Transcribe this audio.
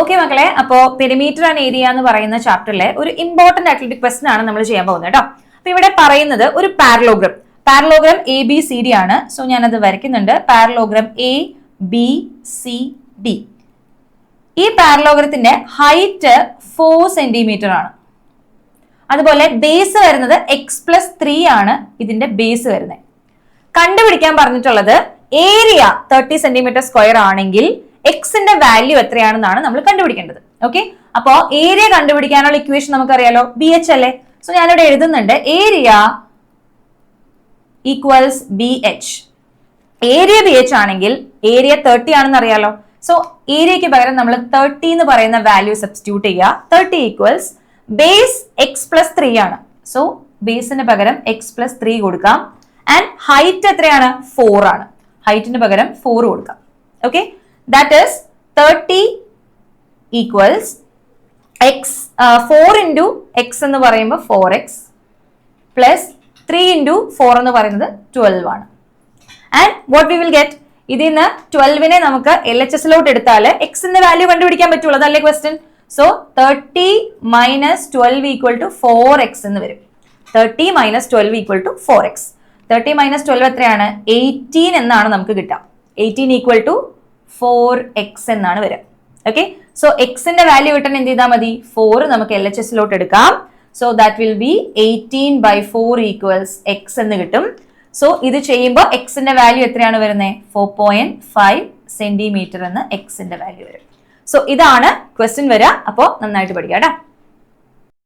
Okay മക്കളെ, അപ്പോ perimeter and area എന്ന് പറയുന്ന ചാപ്റ്ററിലെ ഒരു ഇമ്പോർട്ടന്റ് ആയിട്ടുള്ള ക്വസ്റ്റൻ ആണ് നമ്മൾ ചെയ്യാൻ പോകുന്നത് കേട്ടോ. അപ്പൊ ഇവിടെ പറയുന്നത് ഒരു parallelogram A B C D ആണ്. സോ ഞാനത് വരയ്ക്കുന്നുണ്ട്. Parallelogram A B C D. ഈ പാരലോഗ്രത്തിന്റെ ഹൈറ്റ് 4 സെന്റിമീറ്റർ ആണ്. അതുപോലെ ബേസ് വരുന്നത് x+3 ആണ് ഇതിന്റെ ബേസ് വരുന്നത്. കണ്ടുപിടിക്കാൻ പറഞ്ഞിട്ടുള്ളത് ഏരിയ 30 സെന്റിമീറ്റർ സ്ക്വയർ ആണെങ്കിൽ എക്സിന്റെ വാല്യൂ എത്രയാണെന്നാണ് നമ്മൾ കണ്ടുപിടിക്കേണ്ടത്. ഓക്കെ, അപ്പോ ഏരിയ കണ്ടുപിടിക്കാനുള്ള ഇക്വേഷൻ നമുക്കറിയാലോ, ബി എച്ച് അല്ലേ. സോ ഞാനിവിടെ എഴുതുന്നുണ്ട് area equals B H. Area B H ആണെങ്കിൽ ഏരിയ 30 ആണെന്ന് അറിയാലോ. സോ ഏരിയക്ക് പകരം നമ്മൾ 30 എന്ന് പറയുന്ന വാല്യൂ സബ്സ്റ്റിറ്റ്യൂട്ട് ചെയ്യുക. 30 ഈക്വൽസ് ബേസ് x+3 ആണ്. സോ ബേസിന് പകരം x+3 കൊടുക്കാം. ആൻഡ് ഹൈറ്റ് എത്രയാണ്? 4 ആണ്. ഹൈറ്റിന് പകരം 4 കൊടുക്കാം. Okay, that is 30 equals 4 into X എന്ന് പറയുമ്പോൾ 4x പ്ലസ് 3 ഇൻറ്റു 4 എന്ന് പറയുന്നത് 12 ആണ്. And what we will get, ഇതിൽ നിന്ന് 12നെ നമുക്ക് LHSലോട്ട് എടുത്താൽ എക്സിന്റെ വാല്യൂ കണ്ടുപിടിക്കാൻ പറ്റുള്ളൂ. അതല്ലേ question. So 30 minus 12 equal to 4x എന്ന് വരും. 30 minus 12 equal to 4x. 30 minus 12 എത്രയാണ്? 18 എന്നാണ് നമുക്ക് കിട്ടുക. 18 ഈക്വൽ ടു 4x എന്നാണ് വരിക. ഓക്കെ, സോ എക്സിന്റെ വാല്യൂ കിട്ടാൻ എന്ത് ചെയ്താൽ മതി? 4 നമുക്ക് LHSലോട്ട് എടുക്കാം. So that will be 18/4 equals x എന്ന് കിട്ടും. സോ ഇത് ചെയ്യുമ്പോൾ എക്സിന്റെ വാല്യൂ എത്രയാണ് വരുന്നത്? 4.5 സെന്റിമീറ്റർ എന്ന് എക്സിന്റെ വാല്യൂ വരും. സോ ഇതാണ് ക്വസ്റ്റ്യൻ വരിക. അപ്പോൾ നന്നായിട്ട് പഠിക്കാം കേട്ടോ.